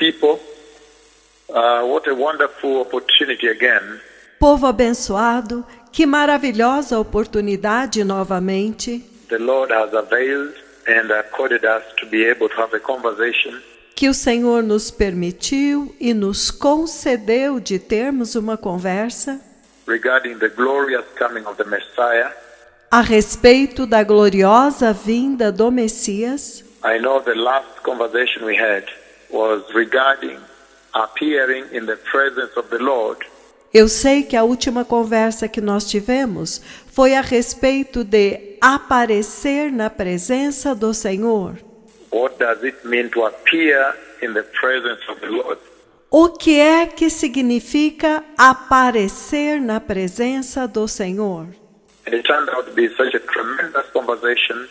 people. What a wonderful opportunity again. Povo abençoado, que maravilhosa oportunidade novamente. The Lord has availed and accorded us to be able to have a conversation Que o Senhor nos permitiu e nos concedeu de termos uma conversa regarding the glorious coming of the Messiah. a respeito da gloriosa vinda do Messias. I know the last conversation we had was regarding appearing in the presence of the Lord. Eu sei que a última conversa que nós tivemos foi a respeito de aparecer na presença do Senhor. What does it mean to appear in the presence of the Lord? O que é que significa aparecer na presença do Senhor? And it turned out to be such a tremendous conversation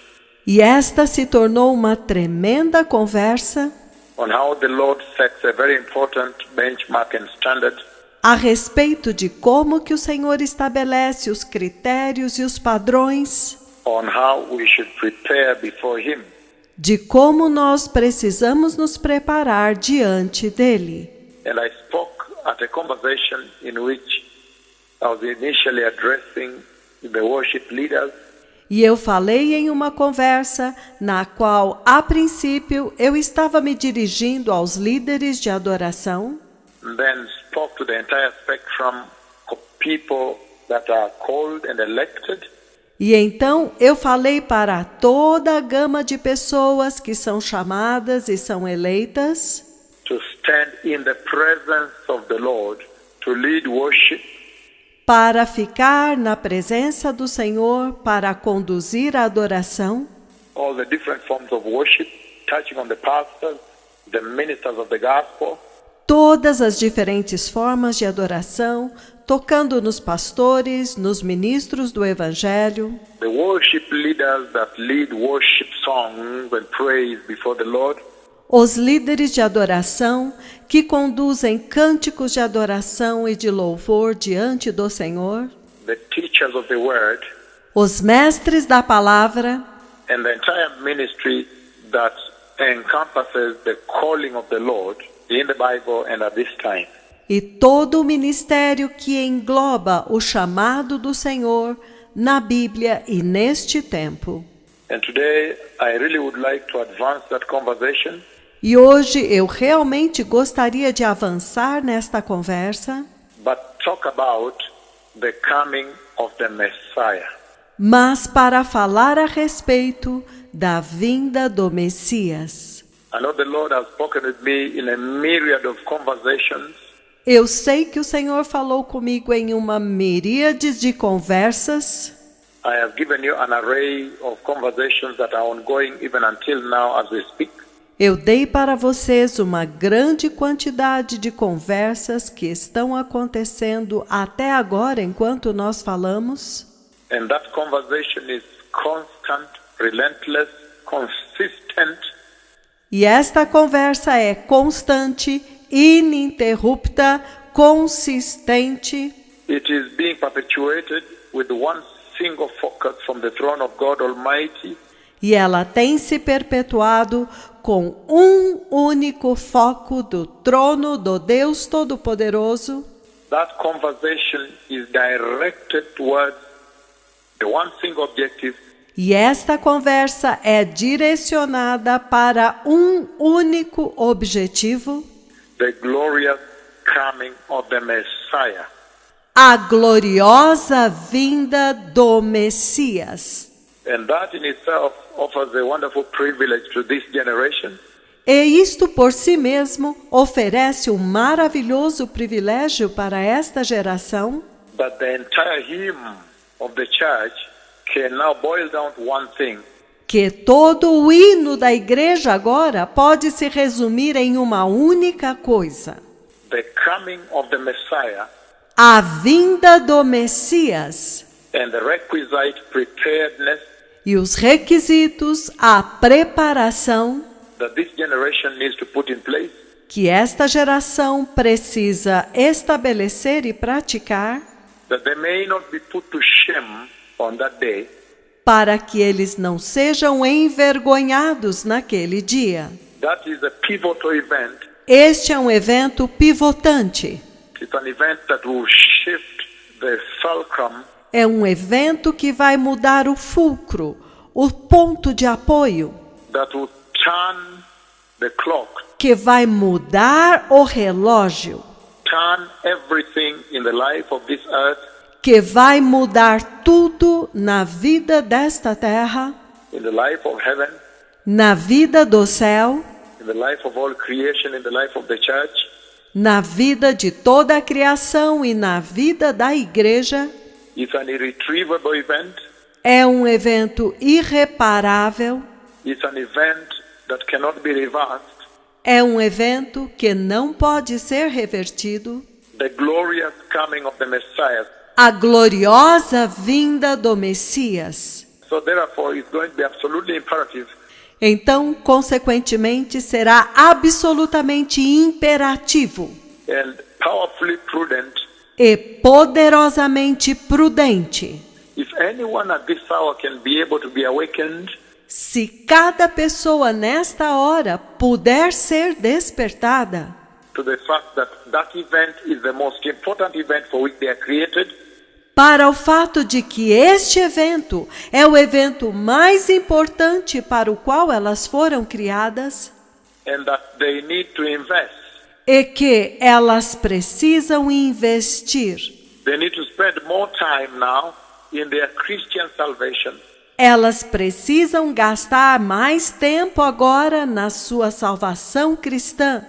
E esta se tornou uma tremenda conversa on how the Lord sets a very important benchmark and standard a respeito de como que o Senhor estabelece os critérios e os padrões on how we should prepare before Him. de como nós precisamos nos preparar diante dele. And I spoke at a conversation in which I was initially addressing the worship leaders. E eu falei em uma conversa na qual, a princípio, eu estava me dirigindo aos líderes de adoração. And then spoke to the entire spectrum of people that are called and elected. E então eu falei para toda a gama de pessoas que são chamadas e são eleitas To stand in the presence of the Lord, to lead worship, para ficar na presença do Senhor, para conduzir a adoração, all the different forms of worship, touching on the pastors, the ministers of the gospel, todas as diferentes formas de adoração, tocando nos pastores, nos ministros do Evangelho, the worship leaders that lead worship songs and praise before the Lord, os líderes de adoração que conduzem cânticos de adoração e de louvor diante do Senhor, the teachers of the word, os mestres da palavra and the entire ministry that encompasses the calling of the Lord in the Bible and at this time. e todo o ministério que engloba o chamado do Senhor na Bíblia e neste tempo. And today I really would like to advance that conversation E hoje eu realmente gostaria de avançar nesta conversa, but talk about the coming of the Messiah. mas para falar a respeito da vinda do Messias. I know the Lord has spoken with me in a myriad of conversations, Eu sei que o Senhor falou comigo em uma miríade de conversas. I have given you an array of conversations that are ongoing even until now as we speak. Eu dei para vocês uma grande quantidade de conversas que estão acontecendo até agora enquanto nós falamos. And that conversation is constant, relentless, consistent, E esta conversa é constante, ininterrupta, consistente. it is being perpetuated with one single focus from the throne of God Almighty, E ela tem se perpetuado com um único foco do trono do Deus Todo-Poderoso. That conversation is directed towards the one single objective, E esta conversa é direcionada para um único objetivo: the glorious coming of the Messiah. a gloriosa vinda do Messias. And that in itself offers a wonderful privilege to this generation, E isto por si mesmo oferece um maravilhoso privilégio para esta geração, that the entire hymn of the church can now boil down to one thing: que todo o hino da igreja agora pode se resumir em uma única coisa: the coming of the Messiah a vinda do Messias and the requisite preparedness e os requisitos, a preparação that this generation needs to put in place que esta geração precisa estabelecer e praticar that they may not be put to shame on that day, para que eles não sejam envergonhados naquele dia. That is a pivotal event Este é um evento pivotante. It's an event that will shift the fulcrum, É um evento que vai mudar o fulcro, o ponto de apoio, that will turn the clock, que vai mudar o relógio, turn everything in the life of this earth, que vai mudar tudo na vida desta terra, in the life of heaven, na vida do céu, in the life of all creation, in the life of the church. na vida de toda a criação e na vida da igreja. It's an irretrievable event. É um evento irreparável. It's an event that cannot be reversed. É um evento que não pode ser revertido. The glorious coming of the Messiah. A gloriosa vinda do Messias. So therefore, it's going to be absolutely imperative Então, consequentemente, será absolutamente imperativo and powerfully prudent e poderosamente prudente. if anyone at this hour can be able to be awakened Se cada pessoa nesta hora puder ser despertada to the fact that that event is the most important event for which they are created, para o fato de que este evento é o evento mais importante para o qual elas foram criadas and that they need to invest, e que elas precisam investir. they need to spend more time now in their Christian salvation. Elas precisam gastar mais tempo agora na sua salvação cristã,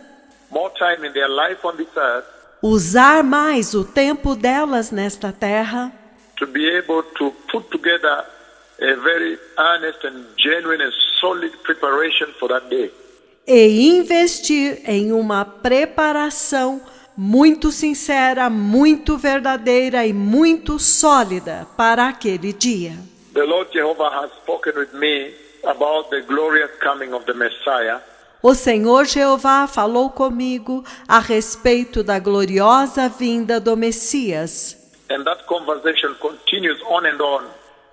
More time in their life on this earth usar mais o tempo delas nesta terra to be able to put together a very earnest and genuine and solid preparation for that day. e investir em uma preparação muito sincera, muito verdadeira e muito sólida para aquele dia. The Lord Jehovah has spoken with me about the glorious coming of the Messiah, O Senhor Jeová falou comigo a respeito da gloriosa vinda do Messias. and that conversation continues on and on.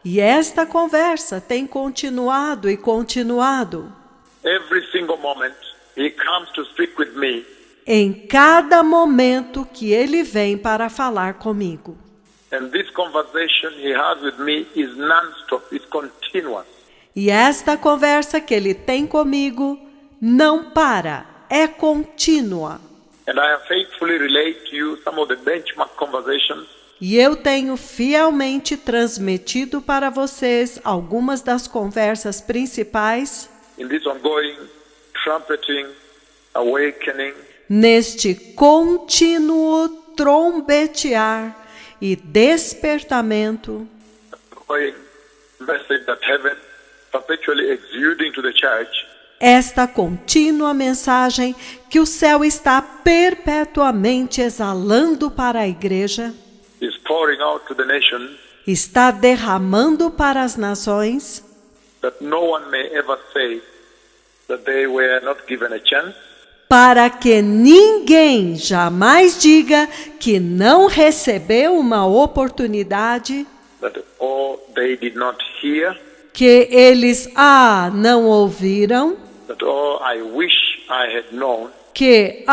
E esta conversa tem continuado e continuado. Every single moment, He comes to speak with me, Em cada momento que ele vem para falar comigo. and this conversation He has with me is non-stop, it's continuous. E esta conversa que ele tem comigo não para, é contínua. And I have faithfully relayed to you some of the benchmark conversations E eu tenho fielmente transmitido para vocês algumas das conversas principais in this ongoing trumpeting, awakening, neste contínuo trombetear e despertamento, ongoing message that heaven perpetually exuding to the church. esta contínua mensagem que o céu está perpetuamente exalando para a igreja, Is pouring out to the nations, está derramando para as nações, that no one may ever say that they were not given a chance, para que ninguém jamais diga que não recebeu uma oportunidade, that they did not hear, que eles não ouviram, that I wish I had known. que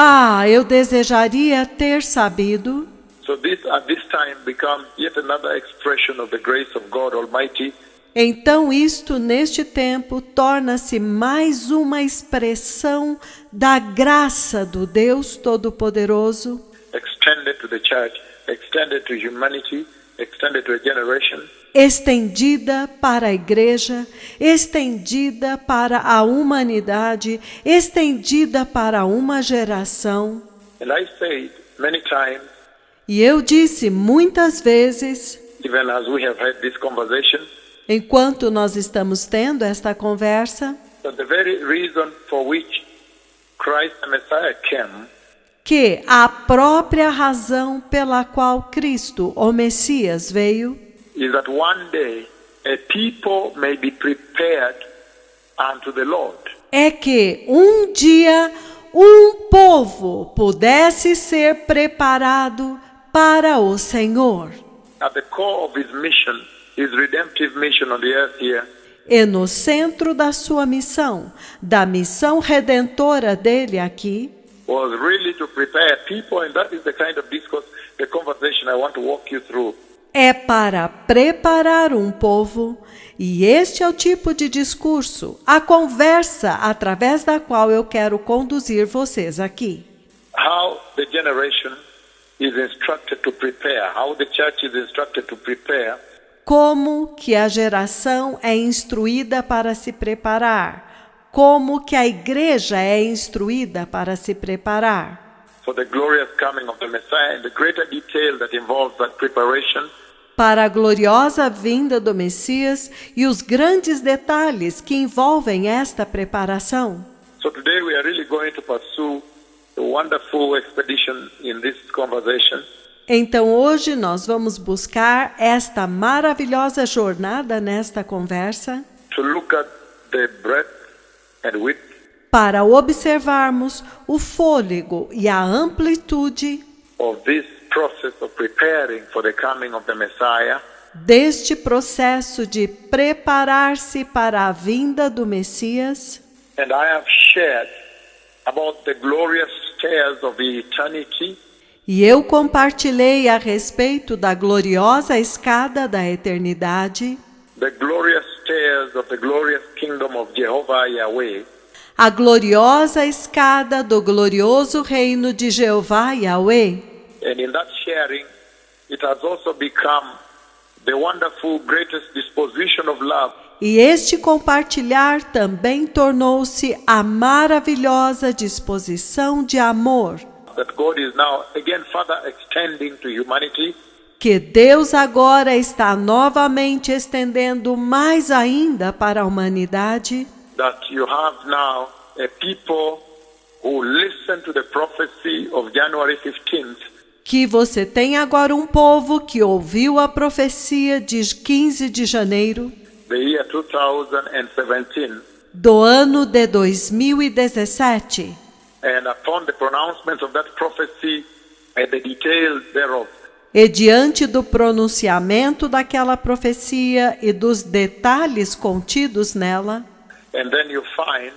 eu desejaria ter sabido. So this at this time becomes yet another expression of the grace of God Almighty, Então isto neste tempo torna-se mais uma expressão da graça do Deus Todo-Poderoso, extended to the church, extended to humanity, extended to a generation, estendida para a igreja, estendida para a humanidade, estendida para uma geração. and I said many times, E eu disse muitas vezes, even as we have had this conversation, enquanto nós estamos tendo esta conversa, that the very reason for which Christ the Messiah came que a própria razão pela qual Cristo, o Messias, veio, is that one day a people may be prepared unto the Lord. é que um dia um povo pudesse ser preparado para o Senhor. At the core of His mission, His redemptive mission on the earth here, E no centro da sua missão, da missão redentora dele aqui, was really to prepare people, and that is the kind of discourse, the conversation I want to walk you through. É para preparar um povo, e este é o tipo de discurso, a conversa através da qual eu quero conduzir vocês aqui. How the generation is instructed to prepare, how the church is instructed to prepare. Como que a geração é instruída para se preparar? Como que a igreja é instruída para se preparar? For the glorious coming of the Messiah and the greater detail that involves that preparation. Para a gloriosa vinda do Messias e os grandes detalhes que envolvem esta preparação. So today we are really going to pursue a wonderful expedition in this conversation. Então hoje nós vamos buscar esta maravilhosa jornada nesta conversa To look at the breadth and width para observarmos o fôlego e a amplitude of this process of preparing for the coming of the Messiah. deste processo de preparar-se para a vinda do Messias. And I have shared about the glorious stairs of eternity. E eu compartilhei a respeito da gloriosa escada da eternidade, The glorious stairs of the glorious kingdom of Jehovah Yahweh. a gloriosa escada do glorioso reino de Jeová Yahweh. And in that sharing, it has also become the wonderful greatest disposition of love E este compartilhar também tornou-se a maravilhosa disposição de amor that God is now again further extending to humanity. que Deus agora está novamente estendendo mais ainda para a humanidade, That you have now a people who listen to the prophecy of January 15th. que você tem agora um povo que ouviu a profecia de 15 de janeiro The year 2017, do ano de 2017, and upon the pronouncement of that prophecy and the details thereof, e diante do pronunciamento daquela profecia e dos detalhes contidos nela, and then you find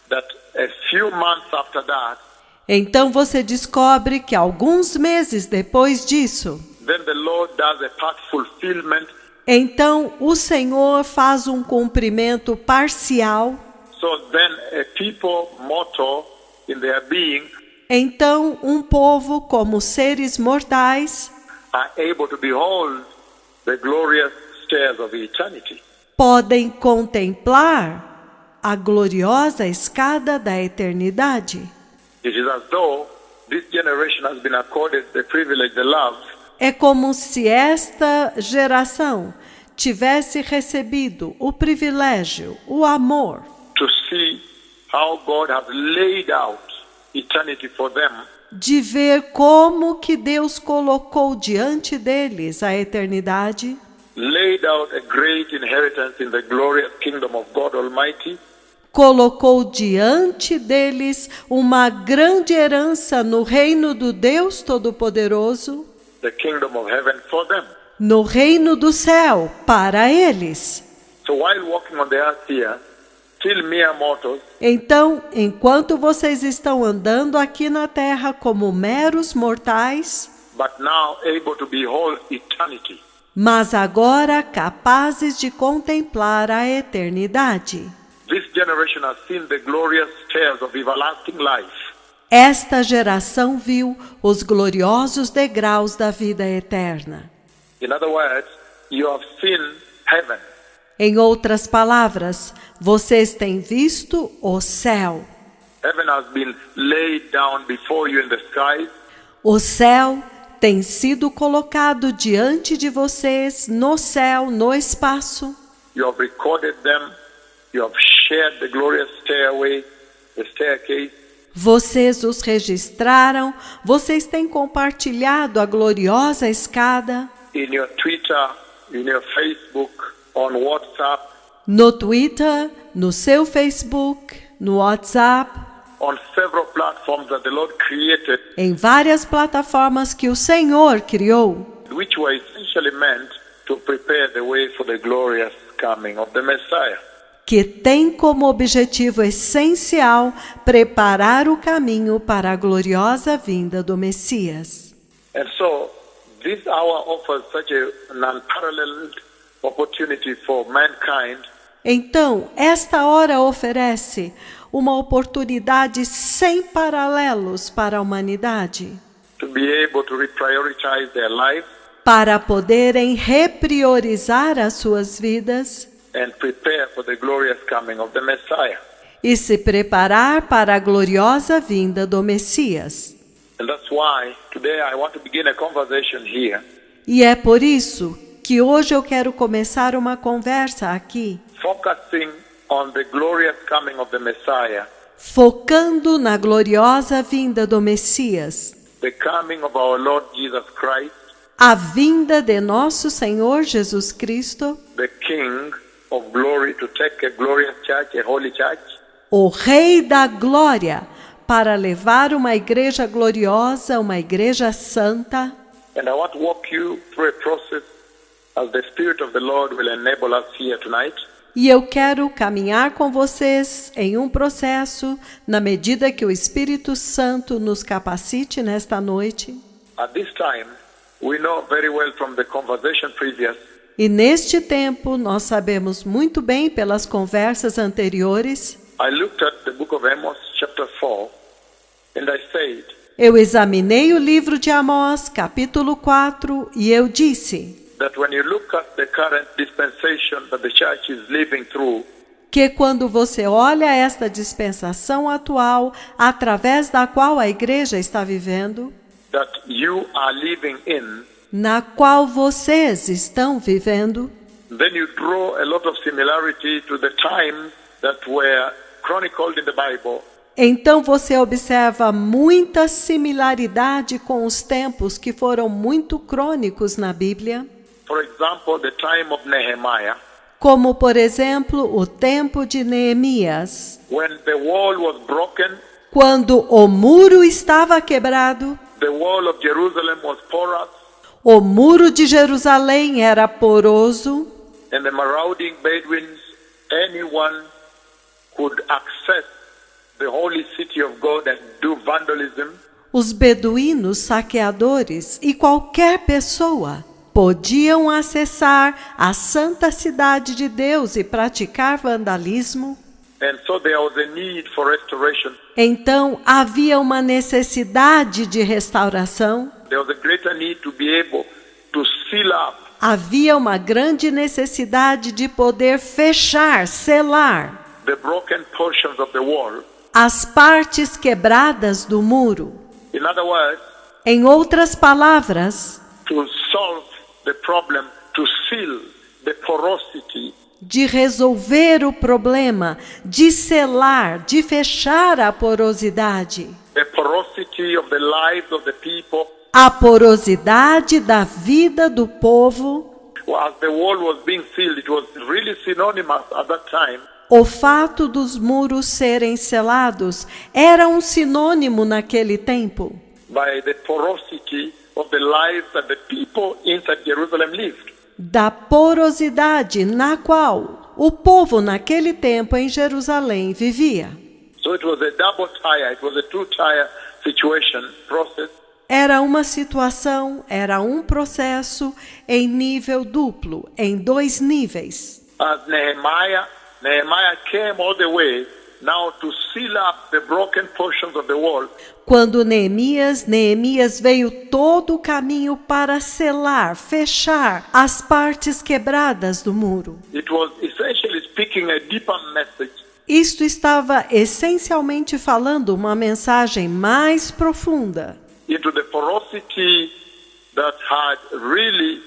that a few months after that, então você descobre que alguns meses depois disso, then the Lord does a part fulfillment. então o Senhor faz um cumprimento parcial. So then a people mortal in their being Então um povo como seres mortais are able to behold the glorious stairs of eternity. podem contemplar a gloriosa escada da eternidade. It is as though this generation has been accorded the privilege, the love, É como se esta geração tivesse recebido o privilégio, o amor, to see how God has laid out eternity for them, de ver como que Deus colocou diante deles a eternidade, laid out a great inheritance in the glorious kingdom of God Almighty, colocou diante deles uma grande herança no reino do Deus Todo-Poderoso, the kingdom of heaven for them. no reino do céu, para eles. So while walking on the earth here, still mere mortals, Então, enquanto vocês estão andando aqui na terra como meros mortais, but now able to behold eternity, mas agora capazes de contemplar a eternidade. this generation has seen the glorious stairs of everlasting life. Esta geração viu os gloriosos degraus da vida eterna. In other words, you have seen heaven. Em outras palavras, vocês têm visto o céu. Heaven has been laid down before you in the skies. O céu tem sido colocado diante de vocês no céu, no espaço. You have recorded them. You have shared the glorious stairway, the staircase. Vocês os registraram, vocês têm compartilhado a gloriosa escada In your Twitter, in your Facebook, on WhatsApp, no Twitter, no seu Facebook, no WhatsApp, on several platforms that the Lord created, em várias plataformas que o Senhor criou, which were essentially meant to prepare the way for the glorious coming of the Messiah. que tem como objetivo essencial preparar o caminho para a gloriosa vinda do Messias. And so, this hour offers such an unparalleled opportunity for mankind Então, esta hora oferece uma oportunidade sem paralelos para a humanidade, to be able to reprioritize their lives para poderem repriorizar as suas vidas and prepare for the glorious coming of the Messiah. e se preparar para a gloriosa vinda do Messias. And that's why today I want to begin a conversation here E é por isso que hoje eu quero começar uma conversa aqui, focusing on the glorious coming of the Messiah, focando na gloriosa vinda do Messias, the coming of our Lord Jesus Christ, a vinda de nosso Senhor Jesus Cristo, the King of glory, to take a glorious church, a holy church, o Rei da Glória, para levar uma igreja gloriosa, uma igreja santa. and I want to walk you through a process as the Spirit of the Lord will enable us here tonight. E eu quero caminhar com vocês em um processo, na medida que o Espírito Santo nos capacite nesta noite. At this time, we know very well from the conversation previous E neste tempo, nós sabemos muito bem pelas conversas anteriores, I looked at the book of Amos, chapter 4, and I said, eu examinei o livro de Amós, capítulo 4, e eu disse that when you look at the current dispensation that the church is living through, que quando você olha esta dispensação atual, através da qual a igreja está vivendo, that you are living in, na qual vocês estão vivendo, then you draw a lot of similarity to the time that were chronicled in the Bible, então você observa muita similaridade com os tempos que foram muito crônicos na Bíblia, for example, the time of Nehemiah, como, por exemplo, o tempo de Neemias, when the wall was broken, quando o muro estava quebrado, the wall of Jerusalem was porous, o muro de Jerusalém era poroso, and the marauding Bedouins, anyone could access the holy city of God and do vandalism. os beduínos saqueadores e qualquer pessoa podiam acessar a santa cidade de Deus e praticar vandalismo. And so there was a need for restoration. Então havia uma necessidade de restauração, There was a greater need to be able to seal up havia uma grande necessidade de poder fechar, selar the broken portions of the wall. as partes quebradas do muro. In other words, Em outras palavras, to solve the problem, to seal the porosity, de resolver o problema, de selar, de fechar a porosidade. the porosity of the lives of the people. A porosidade da vida do povo. As the wall was being sealed, it was really synonymous at that time O fato dos muros serem selados era um sinônimo naquele tempo by the porosity of the lives that the people inside Jerusalem lived. da porosidade na qual o povo naquele tempo em Jerusalém vivia. So it was a double tier, it was a two-tier situation, process. Era uma situação, era um processo em nível duplo, em 2 níveis. As Nehemiah came all the way now to seal up the broken portions of the wall. Quando Neemias veio todo o caminho para selar, fechar as partes quebradas do muro. It was essentially speaking a deeper message. Isto estava essencialmente falando uma mensagem mais profunda Into the porosity that had really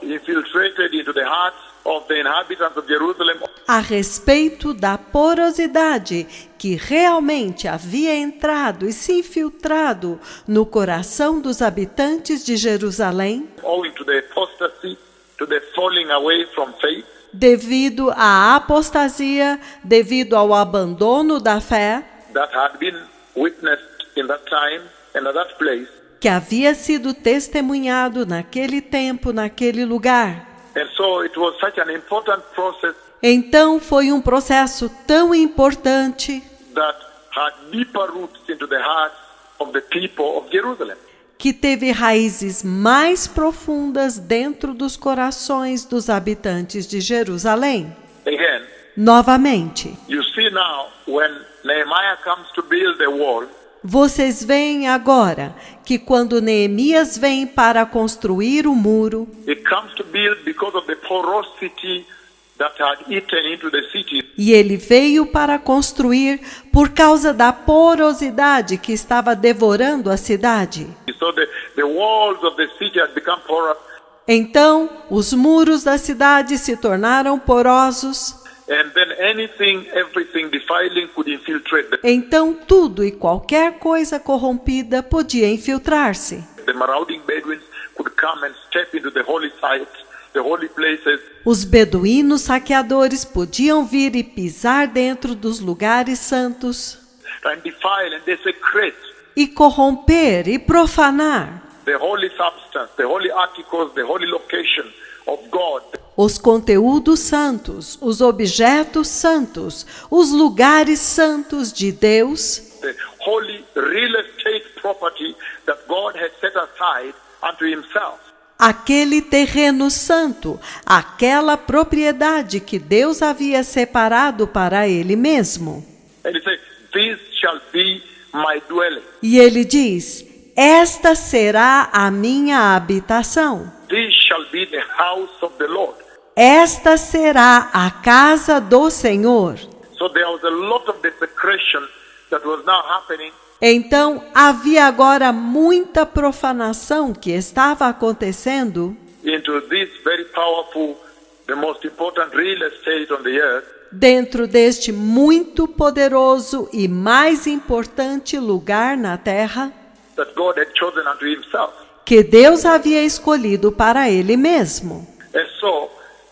infiltrated into the hearts of the inhabitants of Jerusalem. a respeito da porosidade que realmente havia entrado e se infiltrado no coração dos habitantes de Jerusalém, Owing to the apostasy, to the falling away from faith, devido à apostasia, devido ao abandono da fé, that had been witnessed in that time and at that place. que havia sido testemunhado naquele tempo, naquele lugar. And so it was such an important process Então foi um processo tão importante that had deeper roots into the hearts of the people of Jerusalem. que teve raízes mais profundas dentro dos corações dos habitantes de Jerusalém. Again, Novamente, you see now when Nehemiah comes to build the wall, vocês veem agora que quando Neemias vem para construir o muro, he comes to build because of the porosity that had eaten into the city. e ele veio para construir por causa da porosidade que estava devorando a cidade. So the walls of the city had become porous, Então, os muros da cidade se tornaram porosos. and then everything defiling could infiltrate them. Então, tudo e qualquer coisa corrompida podia infiltrar-se. The marauding Bedouins could come and step into the holy sites, the holy places, Os beduínos saqueadores podiam vir e pisar dentro dos lugares santos and defile and desecrate e corromper e profanar the holy substance, the holy articles, the holy location of God. os conteúdos santos, os objetos santos, os lugares santos de Deus, The holy real estate property that God had set aside unto himself. aquele terreno santo, aquela propriedade que Deus havia separado para ele mesmo. And he said, "This shall be my dwelling. E ele diz: esta será a minha habitação. This shall be the house of the Lord." Esta será a casa do Senhor. So there was a lot of desecration that was now happening. Então havia agora muita profanação que estava acontecendo Into this very powerful, the most important real estate on the earth, dentro deste muito poderoso e mais importante lugar na terra that God had chosen unto himself. que Deus havia escolhido para ele mesmo. And so,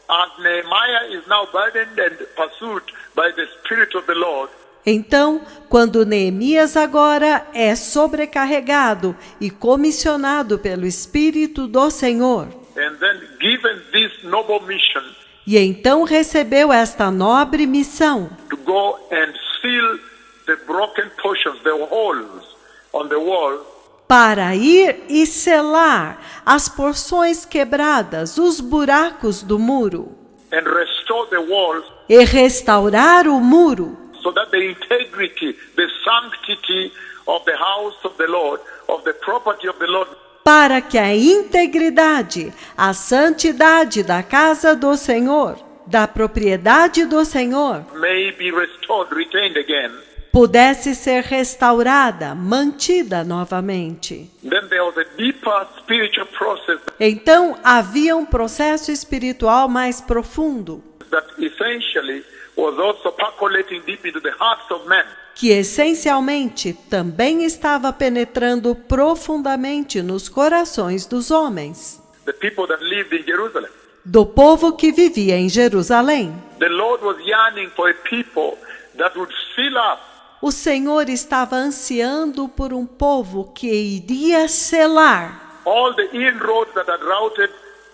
as Nehemiah is now burdened and pursued by the Spirit of the Lord, Então, quando Neemias agora é sobrecarregado e comissionado pelo Espírito do Senhor, and then given this noble mission e então recebeu esta nobre missão to go and seal the broken portions, the holes on the wall, para ir e selar as porções quebradas, os buracos do muro, and restore the walls e restaurar o muro, so that the integrity, the sanctity of the house of the Lord, of the property of the Lord, para que a integridade, a santidade da casa do Senhor, da propriedade do Senhor, may be restored, retained again. pudesse ser restaurada, mantida novamente. Then there was a deeper spiritual process Então havia um processo espiritual mais profundo, that essentially was also percolating deep into the hearts of men. que essencialmente também estava penetrando profundamente nos corações dos homens, The people that lived in Jerusalem. do povo que vivia em Jerusalém. The Lord was yearning for a people that would seal up O Senhor estava ansiando por um povo que iria selar all the inroads that had routed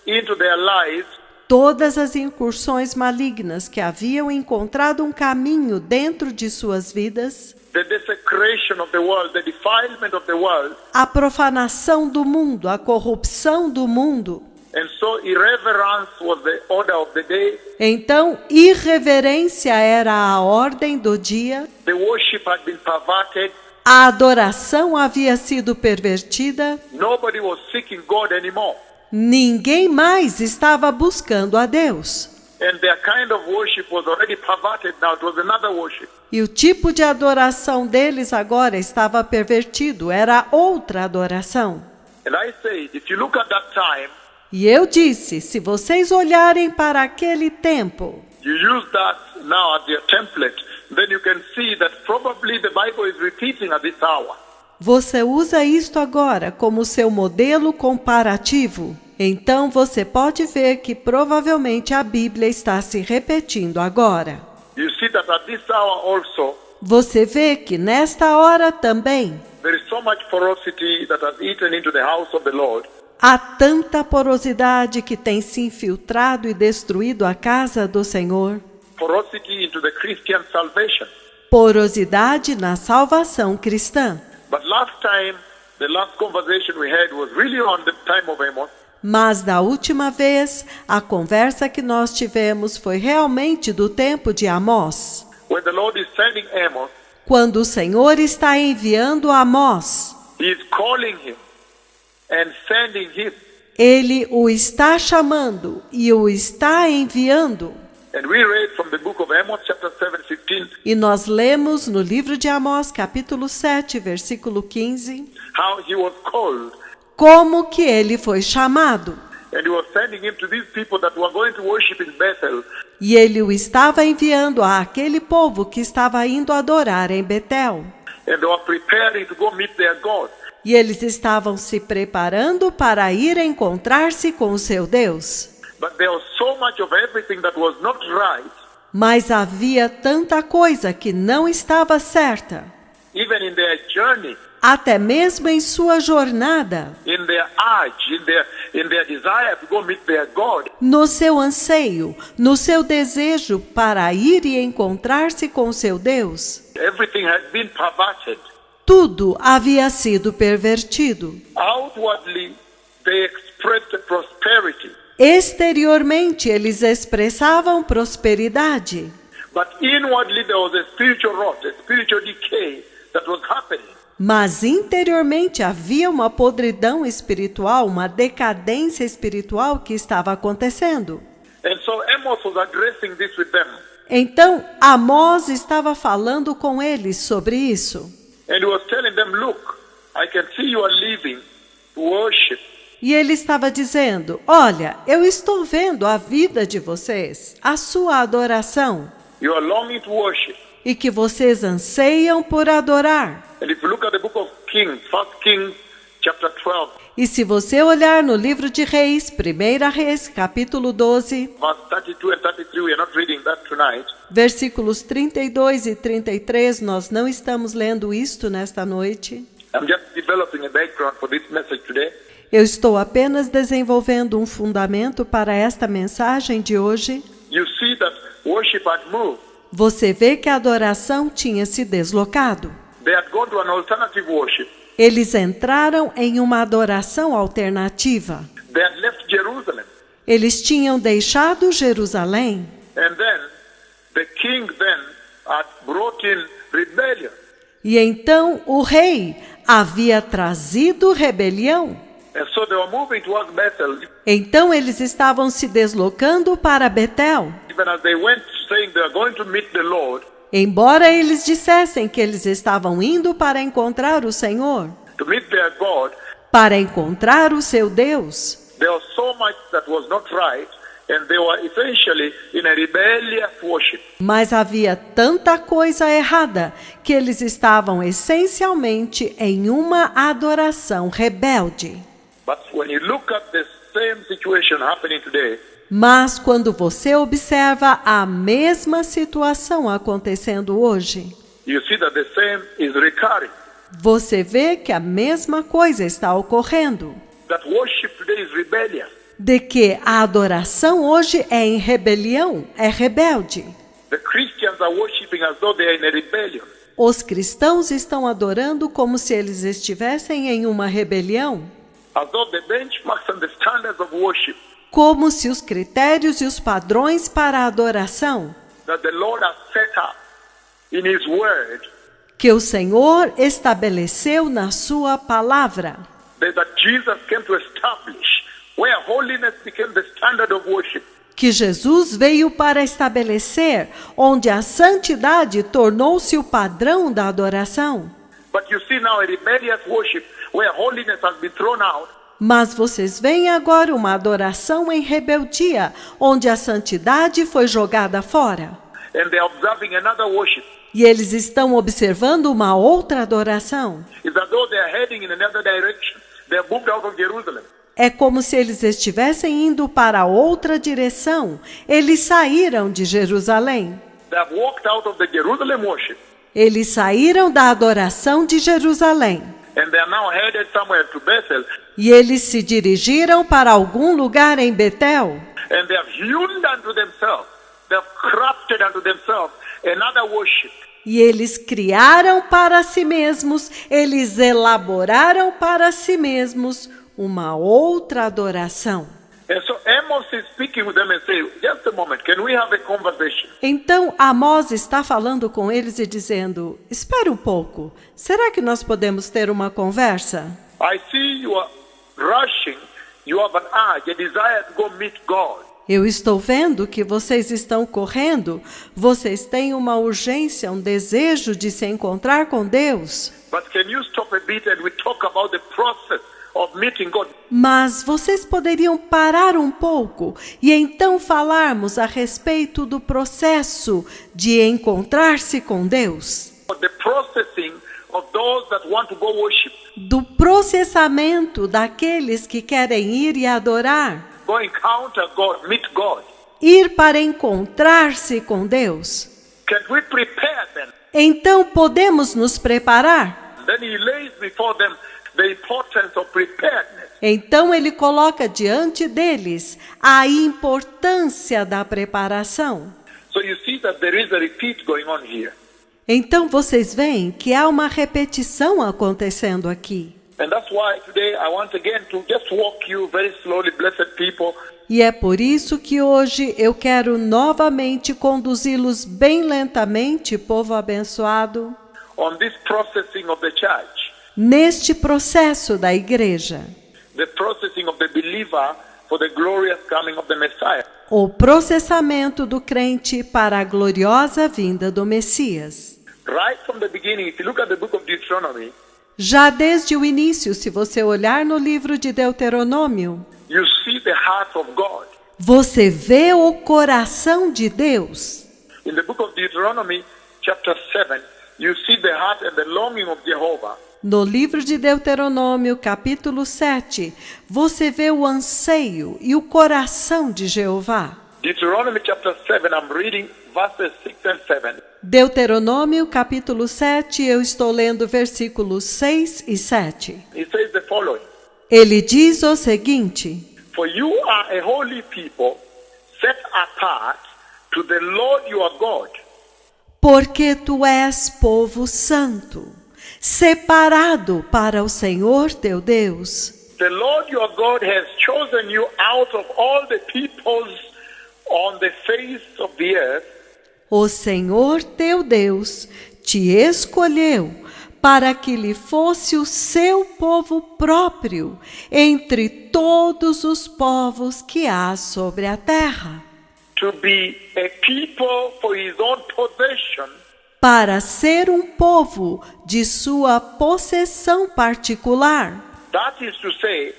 into their lives, todas as incursões malignas que haviam encontrado um caminho dentro de suas vidas, the desecration of the world, the defilement of the world. a profanação do mundo, a corrupção do mundo. And so irreverence was the order of the day. Então, irreverência era a ordem do dia, The worship had been perverted. a adoração havia sido pervertida, Nobody was seeking God anymore. ninguém mais estava buscando a Deus. And their kind of worship was already perverted now. It was another worship. E o tipo de adoração deles agora estava pervertido, era outra adoração. And I said, if you look at that time, E eu disse, se vocês olharem para aquele tempo, you use that now as your template, then you can see that probably the Bible is repeating at this hour. você usa isto agora como seu modelo comparativo, então você pode ver que provavelmente a Bíblia está se repetindo agora. You see that at this hour also, Você vê que nesta hora também there is so much porosity that has eaten into the house of the Lord. há tanta porosidade que tem se infiltrado e destruído a casa do Senhor. porosity into the Christian salvation. Porosidade na salvação cristã. But last time, the last conversation we had was really on the time of Amos. Mas da última vez, a conversa que nós tivemos foi realmente do tempo de Amós. When the Lord is sending Amos, Quando o Senhor está enviando Amós, He is calling him and sending him. Ele o está chamando e o está enviando. And we read from the book of Amos, chapter 7:15, E nós lemos no livro de Amós, capítulo 7, versículo 15, how he was called. como que ele foi chamado. And he was sending him to these people that were going to worship in Bethel. E ele o estava enviando àquele povo que estava indo adorar em Betel. And they were preparing to go meet their God. E eles estavam se preparando para ir encontrar-se com o seu Deus. But there was so much of everything that was not right, Mas havia tanta coisa que não estava certa. even in their journey, Até mesmo em sua jornada, in their urge, in their desire to go meet their God. no seu anseio, no seu desejo para ir e encontrar-se com o seu Deus. Everything had been perverted. Tudo havia sido pervertido. Outwardly, they expressed prosperity, Exteriormente, eles expressavam prosperidade. but inwardly there was a spiritual rot, a spiritual decay that was happening. Mas interiormente havia uma podridão espiritual, uma decadência espiritual que estava acontecendo. And so Amos was addressing this with them. Então, Amós estava falando com eles sobre isso. And he was telling them, look, I can see you are leaving to worship. E ele estava dizendo, olha, eu estou vendo a vida de vocês, a sua adoração, You are longing to worship. e que vocês anseiam por adorar. And if you look at the book of Kings, 1 Kings chapter 12, E se você olhar no livro de Reis, 1 Reis, capítulo 12, verse 32 and 33, we are not reading that tonight. versículos 32 e 33, nós não estamos lendo isto nesta noite. I'm just developing a background for this message today. Eu estou apenas desenvolvendo um fundamento para esta mensagem de hoje. You see that worship had moved. Você vê que a adoração tinha se deslocado. They had gone to an alternative worship. Eles entraram em uma adoração alternativa. They had left Jerusalem. Eles tinham deixado Jerusalém. And then the king then had brought in rebellion. E então o rei havia trazido rebelião. And so they were moving towards Bethel. Então eles estavam se deslocando para Betel. Even as they went saying they are going to meet the Lord, Embora eles dissessem que eles estavam indo para encontrar o Senhor, to meet their God, para encontrar o seu Deus, there was so much that was not right, and they were essentially in a rebellious worship. mas havia tanta coisa errada que eles estavam essencialmente em uma adoração rebelde. But when you look at the same situation happening today, Mas quando você observa a mesma situação acontecendo hoje, you see that the same is recurring. você vê que a mesma coisa está ocorrendo. That worship today is rebellious. De que a adoração hoje é em rebelião, é rebelde. The Christians are worshiping as though they are in a rebellion. Os cristãos estão adorando como se eles estivessem em uma rebelião, As though the benchmarks and the standards of worship como se os critérios e os padrões para a adoração that the Lord has set up in His Word, que o Senhor estabeleceu na sua palavra, that Jesus came to establish, where holiness became the standard of worship. que Jesus veio para estabelecer, onde a santidade tornou-se o padrão da adoração. But you see now a rebellious worship where holiness has been thrown out. Mas vocês veem agora uma adoração em rebeldia, onde a santidade foi jogada fora. And they are observing another worship. E eles estão observando uma outra adoração. It's as though they are heading in another direction. They have moved out of Jerusalem. É como se eles estivessem indo para outra direção. Eles saíram de Jerusalém. They have walked out of the Jerusalem worship. Eles saíram da adoração de Jerusalém. And they are now headed somewhere to Bethel. E eles se dirigiram para algum lugar em Betel. And they have hewn unto themselves they've crafted unto themselves another worship. E eles criaram para si mesmos, eles elaboraram para si mesmos uma outra adoração. And so Amos is speaking with them and saying, just a moment, can we have a conversation? Então Amós está falando com eles e dizendo, espere um pouco, será que nós podemos ter uma conversa? I see you are rushing, you have an urge, a desire to go meet God. Eu estou vendo que vocês estão correndo, vocês têm uma urgência, um desejo de se encontrar com Deus. But can you stop a bit and we talk about the process of meeting God? Mas vocês poderiam parar um pouco e então falarmos a respeito do processo de encontrar-se com Deus. The processing of those that want to go worship. Do processamento daqueles que querem ir e adorar. Go encounter God, meet God. Ir para encontrar-se com Deus. Can we prepare them? Então podemos nos preparar? Then he lays before them the importance of preparedness. Então ele coloca diante deles a importância da preparação. So you see that there is a repeat going on here. Então vocês veem que há uma repetição acontecendo aqui. And that's why today I want again to just walk you very slowly, blessed people. E é por isso que hoje eu quero novamente conduzi-los bem lentamente, povo abençoado, On this processing of the church, neste processo da igreja, the processing of the believer for the glorious coming of the Messiah. o processamento do crente para a gloriosa vinda do Messias. Right from the beginning, if you look at the book of Deuteronomy, Já desde o início, se você olhar no livro de Deuteronômio, you see the heart of God. você vê o coração de Deus. In the book of Deuteronomy, chapter 7, you see the heart and the longing of Jehovah. No livro de Deuteronômio, capítulo 7, você vê o anseio e o coração de Jeová. Deuteronomy chapter 7, I'm reading verses 6 and 7. Deuteronômio, capítulo 7, eu estou lendo versículos 6 e 7. It says the following. Ele diz o seguinte: For you are a holy people, set apart to the Lord your God. Porque tu és povo santo, separado para o Senhor teu Deus. The Lord your God has chosen you out of all the peoples on the face of the earth. O Senhor teu Deus te escolheu para que lhe fosse o seu povo próprio entre todos os povos que há sobre a terra, To be a people for his own possession, para ser um povo de sua possessão particular, that is to say,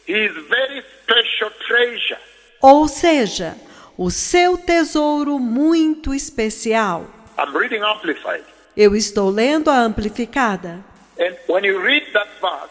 his very special treasure. ou seja, o seu tesouro muito especial. I'm reading Amplified. Eu estou lendo a amplificada. And when you read that verse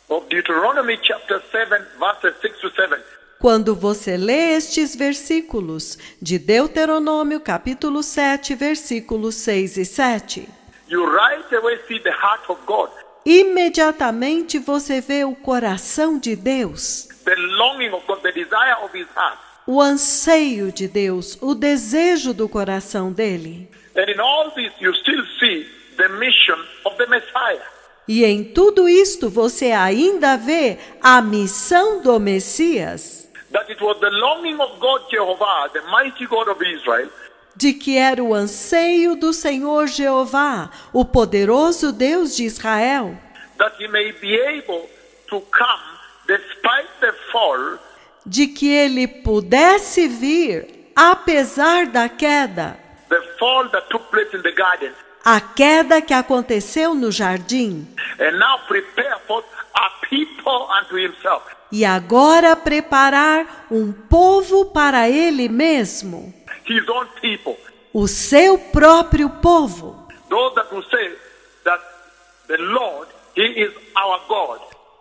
of Deuteronomy chapter 7, verses 6 to 7, Quando você lê estes versículos de Deuteronômio, capítulo 7, versículos 6 e 7, you right away see the heart of God, imediatamente você vê o coração de Deus, the longing of God, the desire of his heart. o anseio de Deus, o desejo do coração dele. And in all this, you still see the mission of the Messiah. E em tudo isto você ainda vê a missão do Messias, That it was the longing of God Jehovah, the mighty God of Israel, de que era o anseio do Senhor Jeová, o poderoso Deus de Israel, that he may be able to come despite the fall, de que ele pudesse vir, apesar da queda, the fall that took place in the garden, a queda que aconteceu no jardim, and now prepare for a people unto himself. e agora preparar um povo para ele mesmo, His own people. o seu próprio povo. Those that will say that the Lord, he is our God.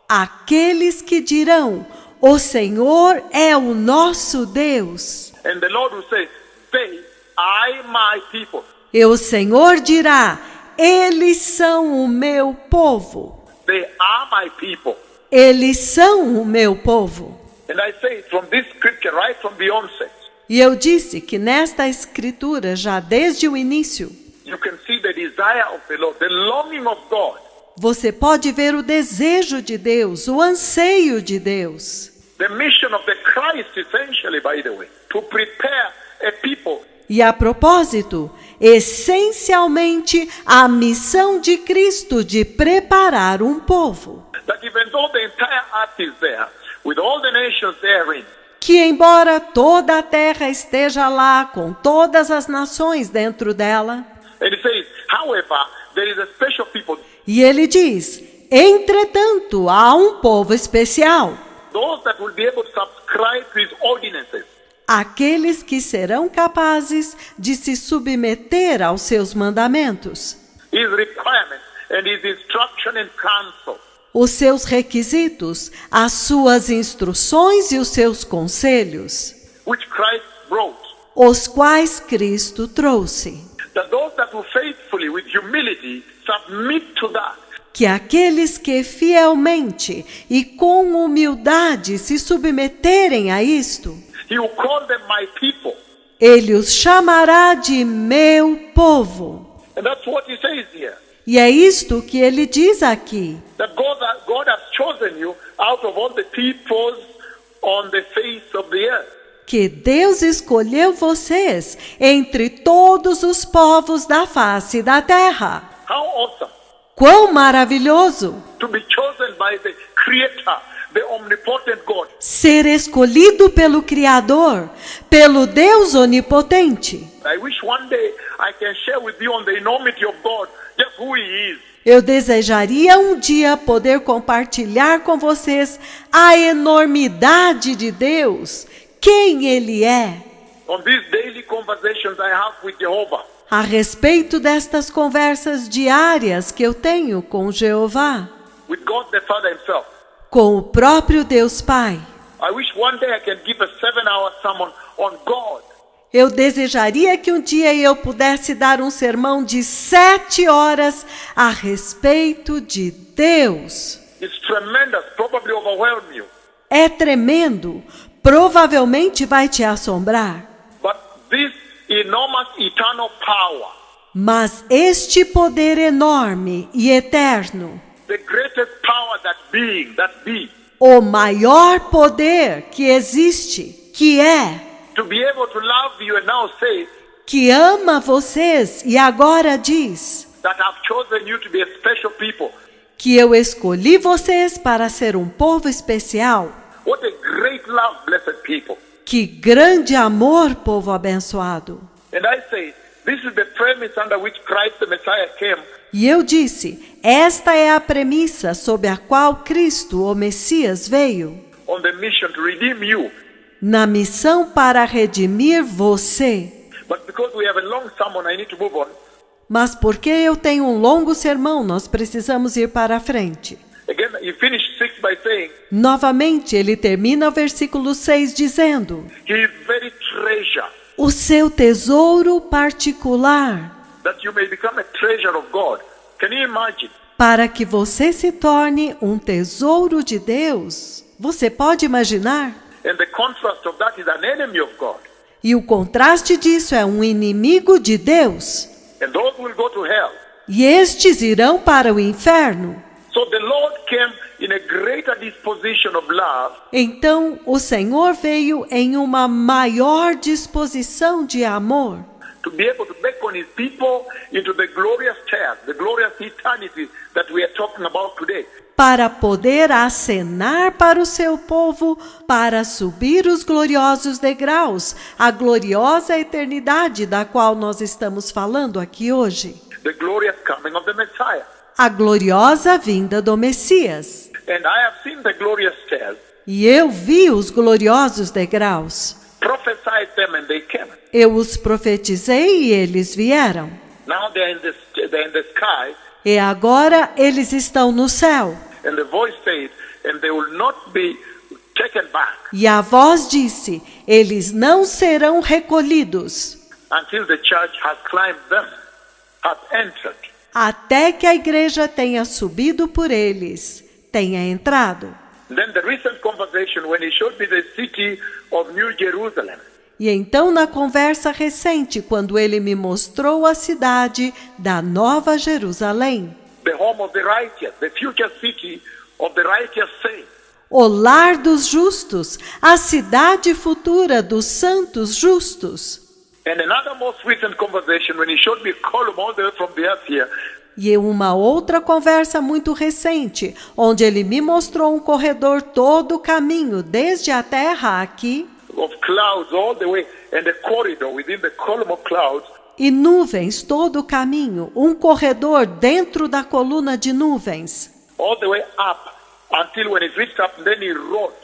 Aqueles que dirão, o Senhor é o nosso Deus. And the Lord will say, they are my people. E o Senhor dirá, eles são o meu povo. They are my people. Eles são o meu povo. And I say from this scripture right from the onset, E eu disse que nesta escritura, já desde o início, you can see the desire of the Lord, the longing of God. você pode ver o desejo de Deus, o anseio de Deus. The mission of the Christ, essentially, by the way, to prepare a people. E a propósito, essencialmente, a missão de Cristo de preparar um povo. That even though the entire earth is there, with all the nations therein, Que embora toda a terra esteja lá, com todas as nações dentro dela, and it says, however, there is a special people, e ele diz, entretanto, há um povo especial, those that will be able to subscribe to his ordinances. aqueles que serão capazes de se submeter aos seus mandamentos, His requirements and his instruction and counsel. os seus requisitos, as suas instruções e os seus conselhos, Which Christ brought. os quais Cristo trouxe. That those that will faithfully, with humility, submit to that. Que aqueles que fielmente e com humildade se submeterem a isto, He will call them my people. ele os chamará de meu povo. And that's what he says here. E é isto que ele diz aqui, That God has chosen you out of all the peoples on the face of the earth. que Deus escolheu vocês entre todos os povos da face da terra. How awesome Quão maravilhoso to be chosen by the Creator, the omnipotent God. ser escolhido pelo Criador, pelo Deus onipotente. I wish one day I can share with you on the enormity of God, just who He is. Eu desejaria um dia poder compartilhar com vocês a enormidade de Deus, quem Ele é, On these daily conversations I have with Jehovah. a respeito destas conversas diárias que eu tenho com Jeová, With God the Father Himself. com o próprio Deus Pai. I wish one day I can give a 7-hour sermon on God. Eu desejaria que um dia eu pudesse dar um sermão de 7 horas a respeito de Deus. It's tremendous, probably overwhelm you. É tremendo, provavelmente vai te assombrar. But this enormous eternal power, Mas este poder enorme e eterno, the greatest power that be, o maior poder que existe, que é, to be able to love you and now say que ama vocês e agora diz that I've chosen you to be a special people. que eu escolhi vocês para ser um povo especial. What a great love, blessed people. Que grande amor, povo abençoado. And I say, this is the premise under which Christ the Messiah came. E eu disse, esta é a premissa sob a qual Cristo, o Messias, veio, On the mission to redeem you. na missão para redimir você. But because we have a long sermon, I need to move on. Mas porque eu tenho um longo sermão, nós precisamos ir para a frente. Again, he finished 6 by saying, Novamente, ele termina o versículo 6 dizendo, His very treasure, o seu tesouro particular, that you may become a treasure of God. Can you imagine? para que você se torne um tesouro de Deus. Você pode imaginar? And the contrast of that is an enemy of God. E o contraste disso é um inimigo de Deus. And those will go to hell. E estes irão para o inferno. So the Lord came in a greater disposition of love Então o Senhor veio em uma maior disposição de amor, to be able to beckon His people into the glorious chair, the glorious eternity that we are talking about today. para poder acenar para o seu povo, para subir os gloriosos degraus, a gloriosa eternidade da qual nós estamos falando aqui hoje. The glorious coming of the Messiah. A gloriosa vinda do Messias. And I have seen the glorious chairs, E eu vi os gloriosos degraus. prophesied them and they came. Eu os profetizei e eles vieram. Now they're in the sky, E agora eles estão no céu. and the voice said, and they will not be taken back E a voz disse, eles não serão recolhidos, until the church has climbed them, has entered. até que a igreja tenha subido por eles, tenha entrado. Then the recent conversation when he showed me the city of New Jerusalem, E então, na conversa recente, quando ele me mostrou a cidade da Nova Jerusalém, the home of the righteous, the future city of the righteous saints. o lar dos justos, a cidade futura dos santos justos. And another most recent conversation when he showed me a column all the way from the earth here, E uma outra conversa muito recente, onde ele me mostrou um corredor todo o caminho, desde a terra aqui, of clouds all the way, and a corridor within the column of clouds, e nuvens todo o caminho, um corredor dentro da coluna de nuvens, all the way up until when he reached up, and then he wrote.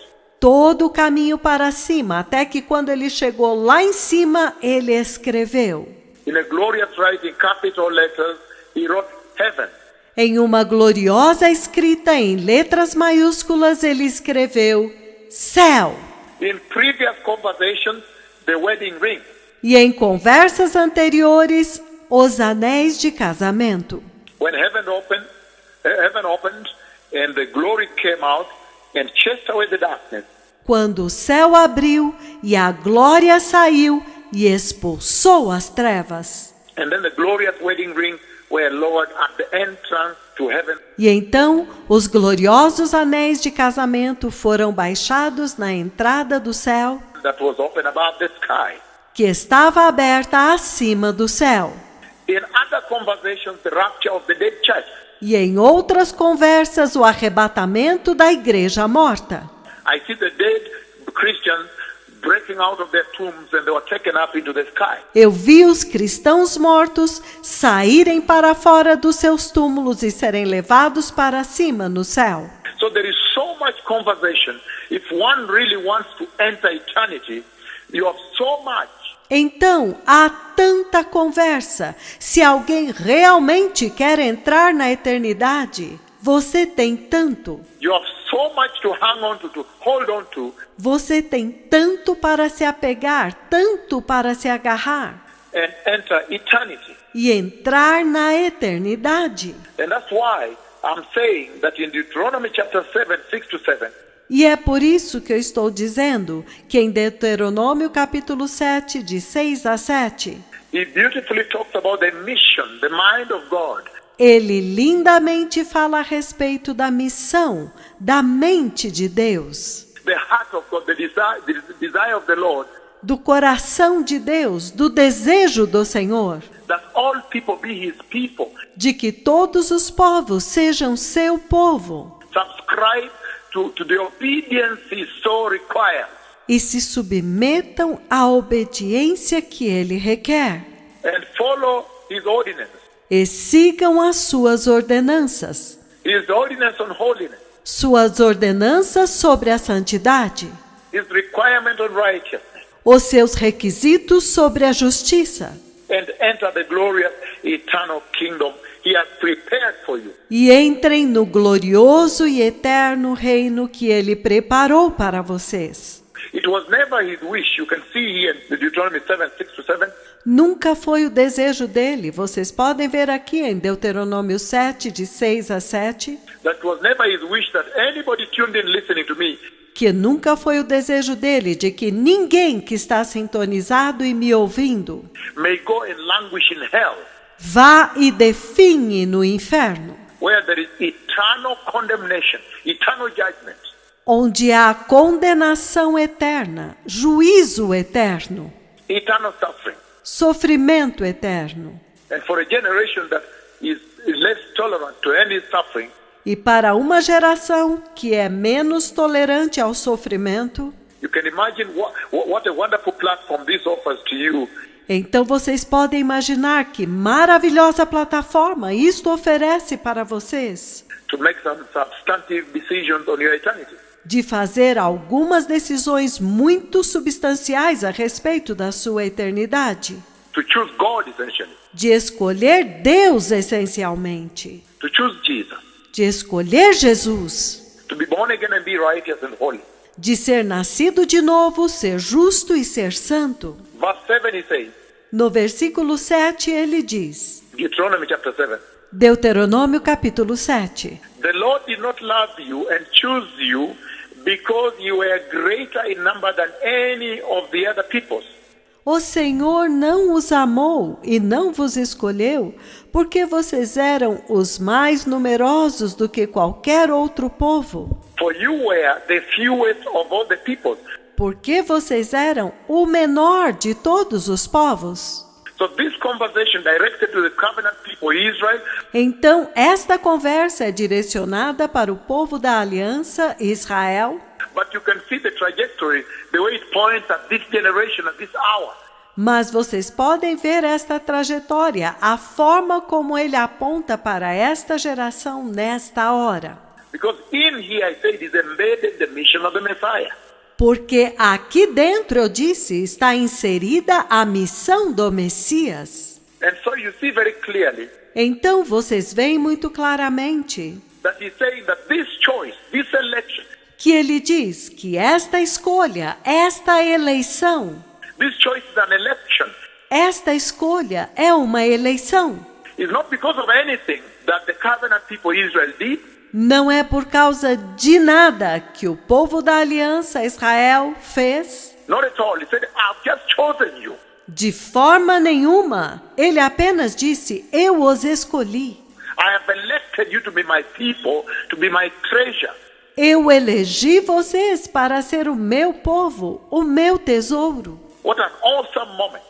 todo o caminho para cima, até que quando ele chegou lá em cima, ele escreveu. In a glorious writing, capital letters, he wrote heaven. Em uma gloriosa escrita em letras maiúsculas, ele escreveu céu. In previous conversations, the wedding ring. E em conversas anteriores, os anéis de casamento. When heaven opened and the glory came out and chased away the darkness. Quando o céu abriu e a glória saiu e expulsou as trevas. And then the glorious wedding ring were lowered at the entrance to heaven. E então os gloriosos anéis de casamento foram baixados na entrada do céu, That was open above the sky. que estava aberta acima do céu. In other conversations, the rapture of the dead church. E em outras conversas, o arrebatamento da igreja morta. I see the dead Christians breaking out of their tombs and they were taken up into the sky. Eu vi os cristãos mortos saírem para fora dos seus túmulos e serem levados para cima no céu. So there is so much conversation. If one really wants to enter eternity, you have so much. Então, há tanta conversa. Se alguém realmente quer entrar na eternidade, você tem tanto. You have so much to hang on to hold on to. Você tem tanto para se apegar, tanto para se agarrar And enter eternity. e entrar na eternidade. And that's why I'm saying that in Deuteronomy chapter 7, 6 to 7, E é por isso que eu estou dizendo que em Deuteronômio capítulo 7, de 6 a 7, he beautifully talks about the mission, the mind of God. ele lindamente fala a respeito da missão, da mente de Deus, The heart of God, the desire of the Lord, do coração de Deus, do desejo do Senhor, that all people be his people. de que todos os povos sejam seu povo Subscribe to the obedience he so requires. e se submetam à obediência que ele requer And follow his ordinance. e sigam as suas ordenanças, His ordinance on holiness. suas ordenanças sobre a santidade, His requirement on righteousness. os seus requisitos sobre a justiça, And enter the glorious eternal kingdom he has prepared for you. e entrem no glorioso e eterno reino que ele preparou para vocês. It was never his wish. You can see here in Deuteronomy 7, 6 to 7. Nunca foi o desejo dele. Vocês podem ver aqui em Deuteronômio 7, de 6 a 7, That was never his wish that anybody tuned in listening to me que nunca foi o desejo dele de que ninguém que está sintonizado e me ouvindo may go and languish in hell, vá e definhe no inferno, where there is eternal condemnation, eternal judgment. onde há condenação eterna, juízo eterno, Eternal suffering. sofrimento eterno. And for a generation that is less tolerant to any suffering, E para uma geração que é menos tolerante ao sofrimento, you can imagine what a wonderful platform this offers to you. então vocês podem imaginar que maravilhosa plataforma isto oferece para vocês, To make some substantive decisions on your eternity. de fazer algumas decisões muito substanciais a respeito da sua eternidade, To choose God essentially. de escolher Deus essencialmente, To choose Jesus. de escolher Jesus, To be born again and be righteous and holy. de ser nascido de novo, ser justo e ser santo. Verse 7 he says, No versículo 7 ele diz, Deuteronomy chapter 7, Deuteronômio capítulo 7, the Lord did not love you and choose you because you were greater in number than any of the other peoples. O Senhor não os amou e não vos escolheu, porque vocês eram os mais numerosos do que qualquer outro povo. For you were the fewest of all the peoples. Porque vocês eram o menor de todos os povos. So this conversation directed to the covenant people Israel. Então, esta conversa é direcionada para o povo da aliança, Israel. But you can see the trajectory, the way it points at this generation, at this hour. Mas vocês podem ver esta trajetória, a forma como ele aponta para esta geração nesta hora. Because in here, I said, is embedded the mission of the Messiah. Porque aqui dentro, eu disse, está inserida a missão do Messias. And so you see very clearly Então vocês veem muito claramente that he's saying that this choice, this election, que ele diz que esta escolha, esta eleição, this choice is an election. esta escolha é uma eleição. It's not because of anything that the covenant people Israel did. Não é por causa de nada que o povo da aliança Israel fez. Not at all. He said, I've just chosen you. De forma nenhuma. Ele apenas disse, eu os escolhi. I have elected you to be my people, to be my treasure. Eu elegi vocês para ser o meu povo, o meu tesouro. What an awesome moment.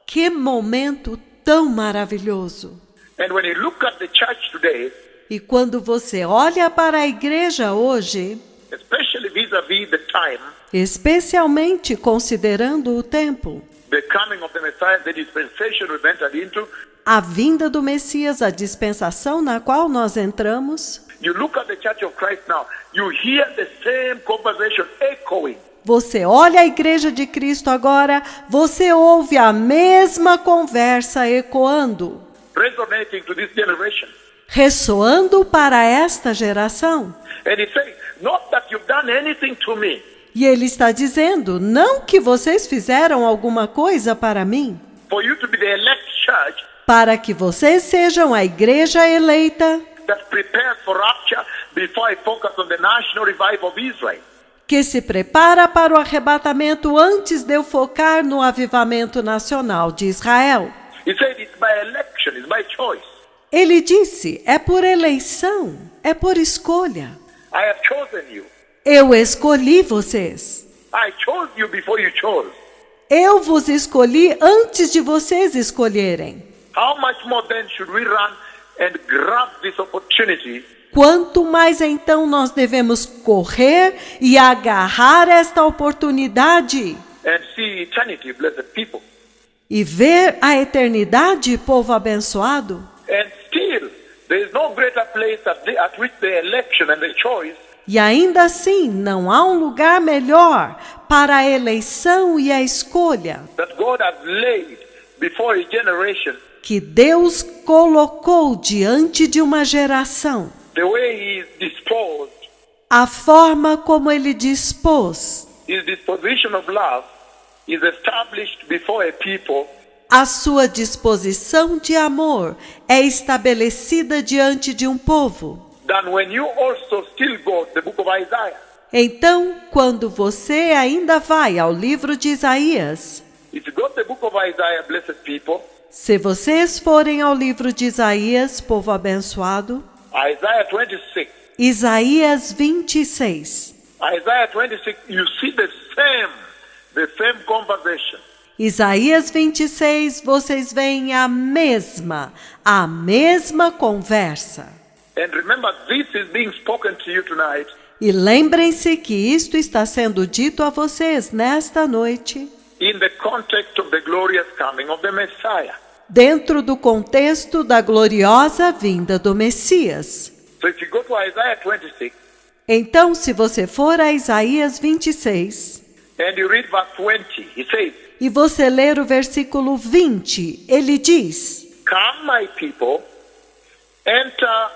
Que momento tão maravilhoso. And when you look at the church today, E quando você olha para a igreja hoje, especially vis-a-vis the time, especialmente considerando o tempo, the coming of the Messiah, the dispensation we've entered into, a vinda do Messias, a dispensação na qual nós entramos, you look at the church of Christ now, you hear the same conversation echoing. você olha a igreja de Cristo agora, você ouve a mesma conversa ecoando, Resonating to this generation. ressoando para esta geração. And he's saying, not that you've done anything to me, E ele está dizendo, não que vocês fizeram alguma coisa para mim, for you to be the elect church para que vocês sejam a igreja eleita, that prepares for rapture before I focus on the national revival of Israel. que se prepara para o arrebatamento antes de eu focar no avivamento nacional de Israel. He said, it's by election, it's by choice. Ele disse, é por eleição, é por escolha. I have chosen you. Eu escolhi vocês. I chose you before you chose. Eu vos escolhi antes de vocês escolherem. How much more then should we run and grab this opportunity Quanto mais então nós devemos correr e agarrar esta oportunidade and see eternity, blessed people? e ver a eternidade, povo abençoado? And still, there is no greater place at which the election and the choice E ainda assim, não há um lugar melhor para a eleição e a escolha that God has laid before a generation, que Deus colocou diante de uma geração. the way He is disposed, A forma como Ele dispôs, His disposition of love is established before a people a sua disposição de amor é estabelecida diante de um povo. than when you also still go to the book of Isaiah. Então, quando você ainda vai ao livro de Isaías, If you go to the book of Isaiah, blessed people, se vocês forem ao livro de Isaías, povo abençoado, Isaiah 26, Isaías 26. Isaiah 26, you see the same conversation. Isaías 26, vocês veem a mesma conversa. And remember, this is being spoken to you tonight E lembrem-se que isto está sendo dito a vocês nesta noite, in the context of the glorious coming of the Messiah. dentro do contexto da gloriosa vinda do Messias. So if you go to Isaiah 26 Então, se você for a Isaías 26 and you read verse 20, he says, e você ler o versículo 20, ele diz: come, my people, enter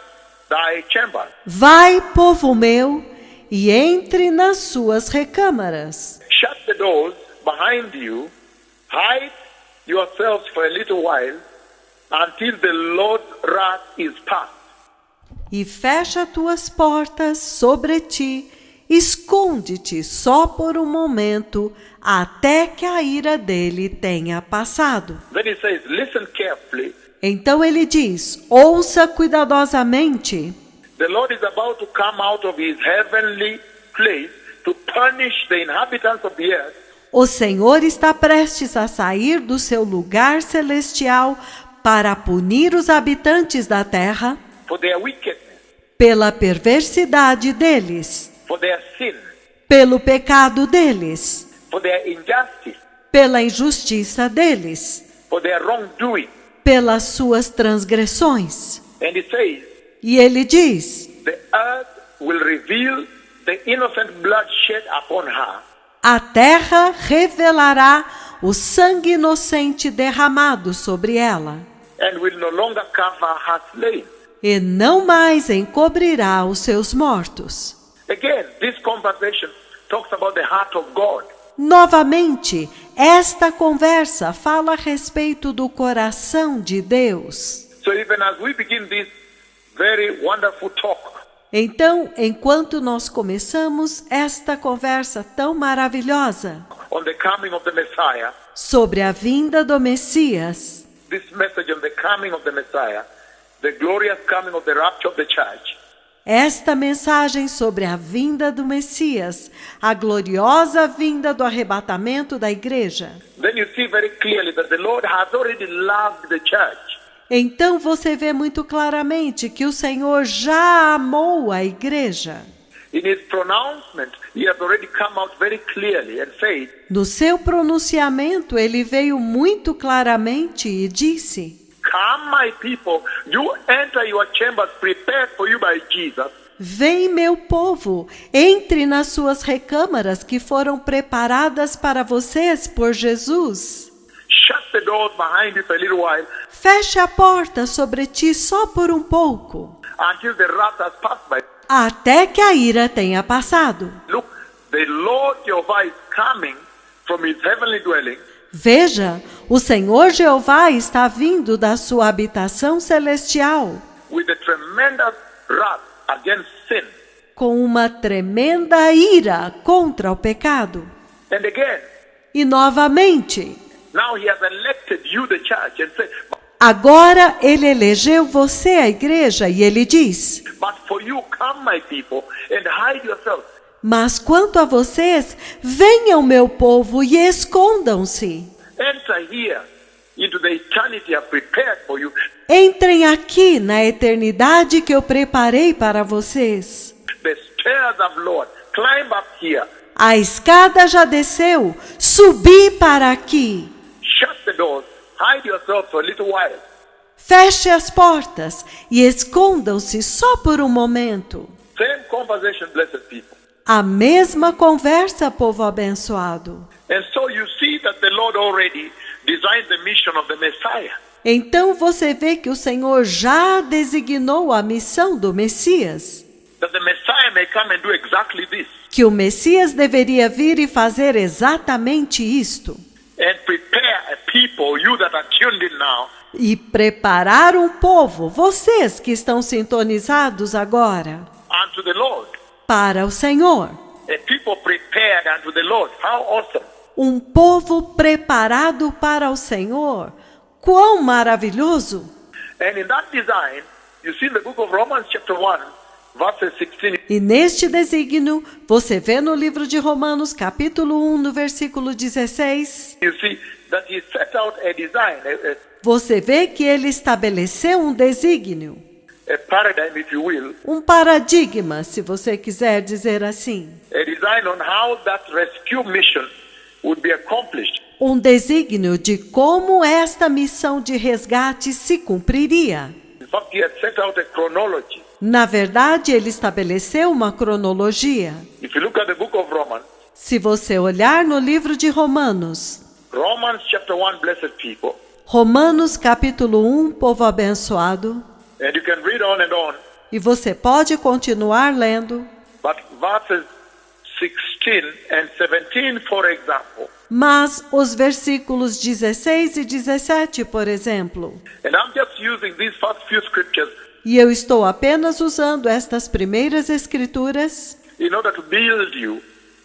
thy chamber. Vai, povo meu, e entre nas suas recâmaras. Shut the doors behind you, hide yourselves for a little while until the Lord's wrath is past. E fecha tuas portas sobre ti, esconde-te só por um momento, até que a ira dele tenha passado. Then he says, listen carefully. Então ele diz, ouça cuidadosamente. The Lord is about to come out of his heavenly place to punish the inhabitants of the earth. O Senhor está prestes a sair do seu lugar celestial para punir os habitantes da terra For their wickedness, pela perversidade deles, for their sin, pelo pecado deles, for their injustice, pela injustiça deles, for their wrongdoing. pelas suas transgressões. And he says, E ele diz, the earth will reveal the innocent blood shed upon her. a terra revelará o sangue inocente derramado sobre ela, And will no longer cover her slain. e não mais encobrirá os seus mortos. Again, this conversation talks about the heart of God. Novamente, esta conversa fala a respeito do coração de Deus. So even as we begin this very wonderful talk, Então, enquanto nós começamos esta conversa tão maravilhosa on the coming of the Messiah, sobre a vinda do Messias, this message on the coming of the Messiah, the glorious coming of the rapture of the church, esta mensagem sobre a vinda do Messias, a gloriosa vinda do arrebatamento da igreja, then you see very clearly that the Lord has already loved the church. então você vê muito claramente que o Senhor já amou a igreja. In his pronouncement, he has already come out very clearly and said, No seu pronunciamento, ele veio muito claramente e disse: come, my people, you enter your chambers prepared for you by Jesus. Vem, meu povo, entre nas suas recâmaras que foram preparadas para vocês por Jesus. Shut the doors behind you for a little while Feche a porta sobre ti só por um pouco, until the wrath has passed by. até que a ira tenha passado. Look, the Lord Jehovah is coming from his heavenly dwelling Veja, o Senhor Jeová está vindo da sua habitação celestial with a tremendous wrath against sin. com uma tremenda ira contra o pecado. And again, E novamente, now he has elected you, the church, and said, agora ele elegeu você, a igreja, e ele diz: but for you, come, my people, and hide yourselves. Mas quanto a vocês, venham, meu povo, e escondam-se. Enter here into the eternity I prepared for you. Entrem aqui na eternidade que eu preparei para vocês. The stairs of Lord, climb up here. A escada já desceu, subi para aqui. Shut the doors, hide yourselves for a little while. Feche as portas e escondam-se só por um momento. Same conversation, blessed people. A mesma conversa, povo abençoado. And so you see that the Lord already designed the mission of the Messiah. Então você vê que o Senhor já designou a missão do Messias. That the Messiah may come and do exactly this. Que o Messias deveria vir e fazer exatamente isto. And prepare a people, you that are tuned in now, E preparar um povo, vocês que estão sintonizados agora, unto the Lord. para o Senhor. A people prepared unto the Lord. How awesome. Um povo preparado para o Senhor. Quão maravilhoso! And in that design, you see in the book of Romans chapter 1, verses 16. E neste desígnio, você vê no livro de Romanos, capítulo 1, no versículo 16, You see that he set out a design, você vê que ele estabeleceu um desígnio, a paradigm, if you will, um paradigma, se você quiser dizer assim. a design on how that rescue mission would be accomplished. Um desígnio de como esta missão de resgate se cumpriria. In fact, he had set out a chronology. Na verdade, ele estabeleceu uma cronologia. If you look at the book of Romans, Se você olhar no livro de Romanos, Romans chapter 1, blessed people, Romanos capítulo 1, povo abençoado, and you can read on and on, e você pode continuar lendo, but verses 16 and 17, for example, mas os versículos 16 e 17, por exemplo, and I'm just using these first few scriptures e eu estou apenas usando estas primeiras escrituras in order to build you,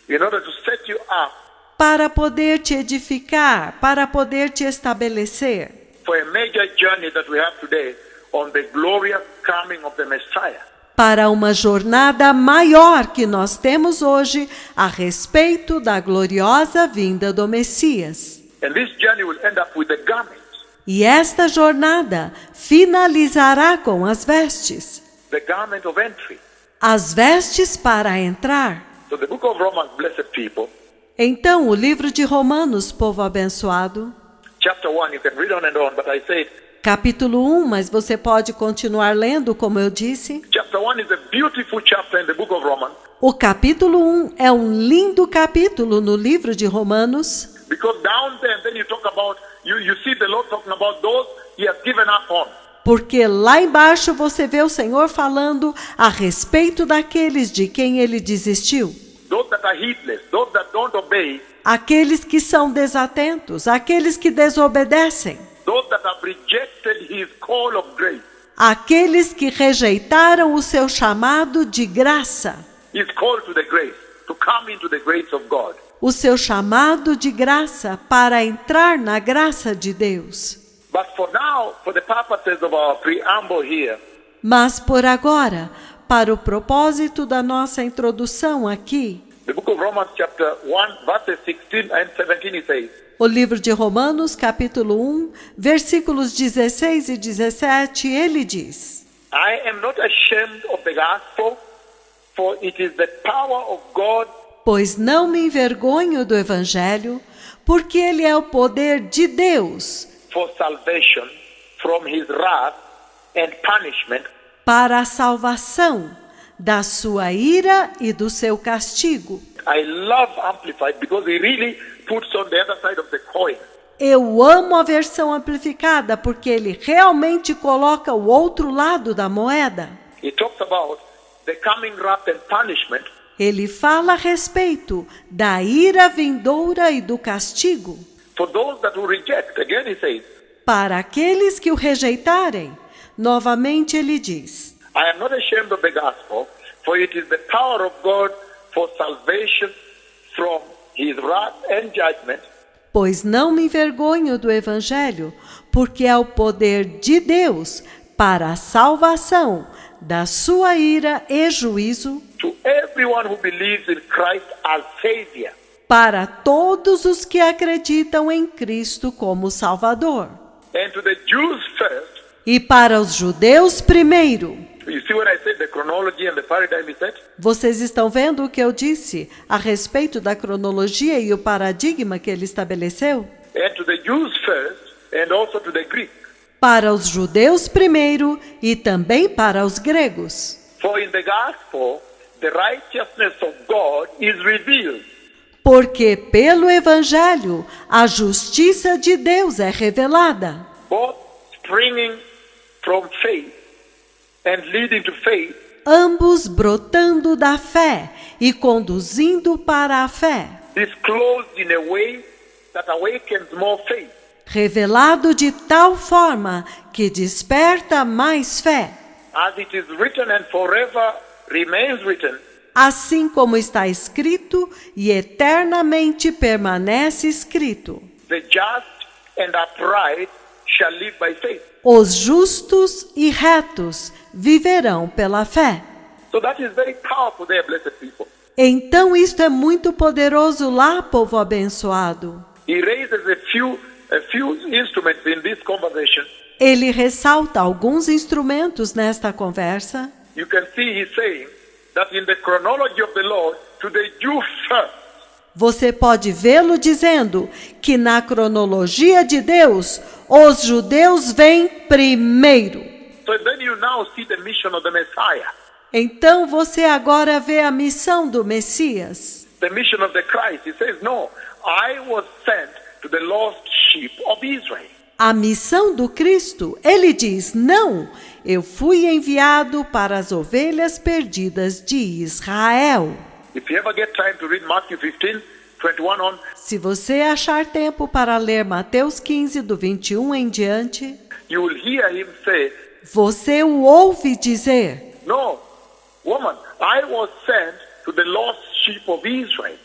in order to set you up para poder te edificar, para poder te estabelecer, for a major journey that we have today on the glorious coming of the Messiah. para uma jornada maior que nós temos hoje a respeito da gloriosa vinda do Messias. And this journey will end up with the garments, E esta jornada finalizará com as vestes, the garment of entry. as vestes para entrar. So the book of Romans, blessed people, Então, o livro de Romanos, povo abençoado, chapter 1, you can read on and on, but I said, capítulo 1, mas você pode continuar lendo, como eu disse. chapter 1 is a beautiful chapter in the book of Romans, O capítulo 1 é um lindo capítulo no livro de Romanos, because down there, and then you talk about, you see the Lord talking about those he has given up on. porque lá embaixo você vê o Senhor falando a respeito daqueles de quem ele desistiu. Those that are heedless, those that don't obey, Aqueles que são desatentos, aqueles que desobedecem, those that have rejected his call of grace, aqueles que rejeitaram o seu chamado de graça, his call to the grace, to come into the grace of God. o seu chamado de graça para entrar na graça de Deus. But for now, for the purposes of our preamble here, Mas por agora, para o propósito da nossa introdução aqui, the book of Romans chapter 1, verses 16 and 17, it says, o livro de Romanos, capítulo 1, versículos 16 e 17, ele diz: I am not ashamed of the gospel, for it is the power of God Pois não me envergonho do evangelho, porque ele é o poder de Deus for salvation from his wrath and punishment para a salvação da sua ira e do seu castigo. I love Amplified because he really puts on the other side of the coin. Eu amo a versão amplificada porque ele realmente coloca o outro lado da moeda. He talks about the coming wrath and punishment Ele fala a respeito da ira vindoura e do castigo for those that will reject. Again he says, para aqueles que o rejeitarem. Novamente ele diz: I am not ashamed of the gospel, for it is the power of God for salvation from his wrath and judgment, Pois não me envergonho do evangelho, porque é o poder de Deus para a salvação da sua ira e juízo to everyone who believes in Christ as Savior. para todos os que acreditam em Cristo como Salvador. And to the Jews first, E para os judeus primeiro. you see what I said, the chronology and the paradigm is set? Vocês estão vendo o que eu disse a respeito da cronologia e o paradigma que ele estabeleceu? And to the Jews first, and also to the Greeks. Para os judeus primeiro e também para os gregos. For in the gospel, the righteousness of God is revealed, Porque pelo evangelho a justiça de Deus é revelada, both springing from faith and leading to faith, ambos brotando da fé e conduzindo para a fé, disclosed in a way that awakens more faith, revelado de tal forma que desperta mais fé, as it is written and forever remains written, assim como está escrito e eternamente permanece escrito: the just and upright shall live by faith. os justos e retos viverão pela fé. So that is very powerful there, blessed people. Então isto é muito poderoso lá, povo abençoado. He raises a few instruments in this conversation. Ele ressalta alguns instrumentos nesta conversa. You can see he's saying that in the chronology of the Lord, to the Jew first, Você pode vê-lo dizendo que na cronologia de Deus, os judeus vêm primeiro. so then you now see the mission of the Messiah, Então você agora vê a missão do Messias. the mission of the Christ. He says, no, I was sent to the lost sheep of Israel. A missão do Cristo, ele diz: não, eu fui enviado para as ovelhas perdidas de Israel. If you ever get time to read Matthew 15, 21 on, Se você achar tempo para ler Mateus 15, do 21 em diante, you will hear him say, você o ouve dizer: no, woman, I was sent to to the lost sheep of Israel.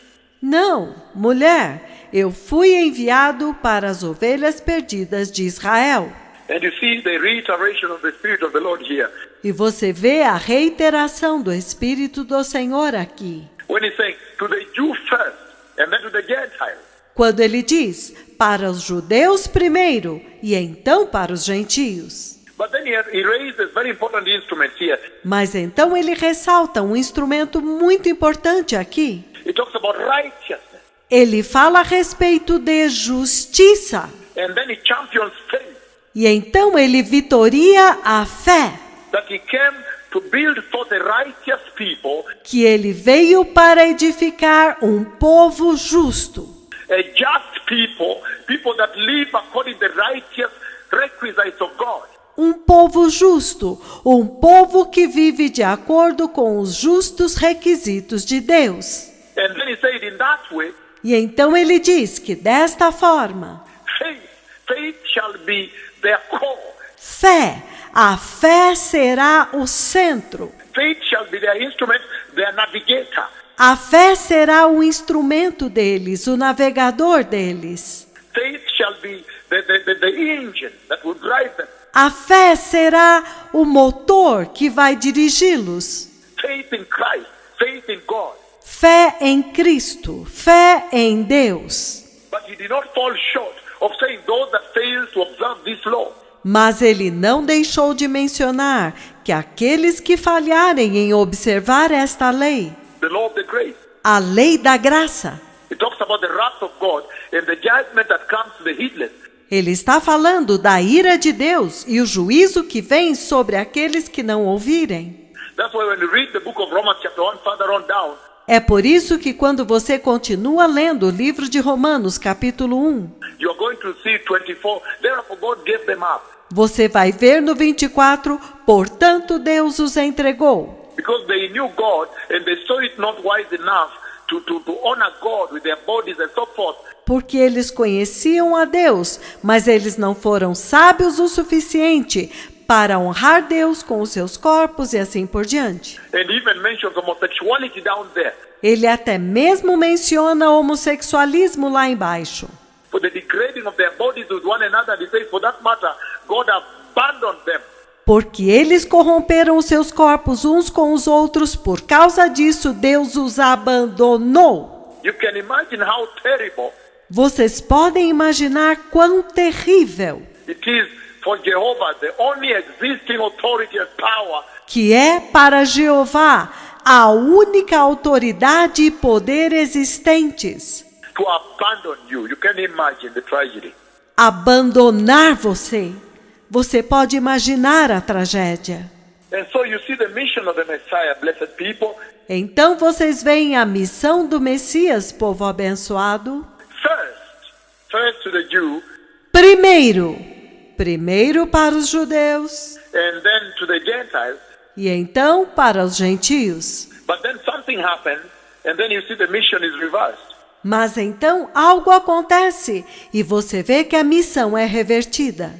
Não, mulher, eu fui enviado para as ovelhas perdidas de Israel. And you see the reiteration of the Spirit of the Lord here. E você vê a reiteração do Espírito do Senhor aqui. When he's saying to the Jew first and then to the Gentiles. Quando ele diz, para os judeus primeiro e então para os gentios. But then he raises very important instruments here. Mas então ele ressalta um instrumento muito importante aqui. He talks about righteousness. Ele fala a respeito de justiça. And then he champions faith. E então ele vitoria a fé. That he came to build for the righteous people. Que ele veio para edificar um povo justo. A just people, people that live according to the righteous requisites of God. Um povo justo, um povo que vive de acordo com os justos requisitos de Deus. And then he said in that way, E então ele diz que desta forma, faith shall be their core. a fé será o centro. Faith shall be their instrument, their navigator. A fé será o instrumento deles, o navegador deles. Faith shall be the engine that will drive them. A fé será o motor que vai dirigi-los. Faith in Christ, faith in God. Fé em Cristo, fé em Deus. But he did not fall short of saying those that fail to observe this law. Mas ele não deixou de mencionar que aqueles que falharem em observar esta lei, The law of the grace. a lei da graça, It talks about the wrath of God and the judgment that comes to the heedless. ele está falando da ira de Deus e o juízo que vem sobre aqueles que não ouvirem. That's why when you read the book of Romans chapter 1 further on down, É por isso que quando você continua lendo o livro de Romanos, capítulo 1, you are going to see 24. Therefore God gave them up. você vai ver no 24, portanto Deus os entregou. Because they knew God and they saw it not wise enough to honor God with their bodies and so forth. Porque eles conheciam a Deus, mas eles não foram sábios o suficiente para honrar Deus com os seus corpos e assim por diante. And even mentions homosexuality down there. Ele até mesmo menciona o homossexualismo lá embaixo. For the degrading of their bodies with one another, he says, for that matter, God abandoned them. Porque eles corromperam os seus corpos uns com os outros, por causa disso Deus os abandonou. You can imagine how terrible Vocês podem imaginar quão terrível it is for Jehovah, the only existing authority and power, que é para Jeová a única autoridade e poder existentes to abandon you. You can imagine the tragedy. abandonar você. Você pode imaginar a tragédia. And so you see the mission of the Messiah, blessed people. Então vocês veem a missão do Messias, povo abençoado. First to the Jew, Primeiro para os judeus and then to the Gentiles. e então para os gentios. But then something happened, and then you see the mission is reversed. Mas então algo acontece e você vê que a missão é revertida.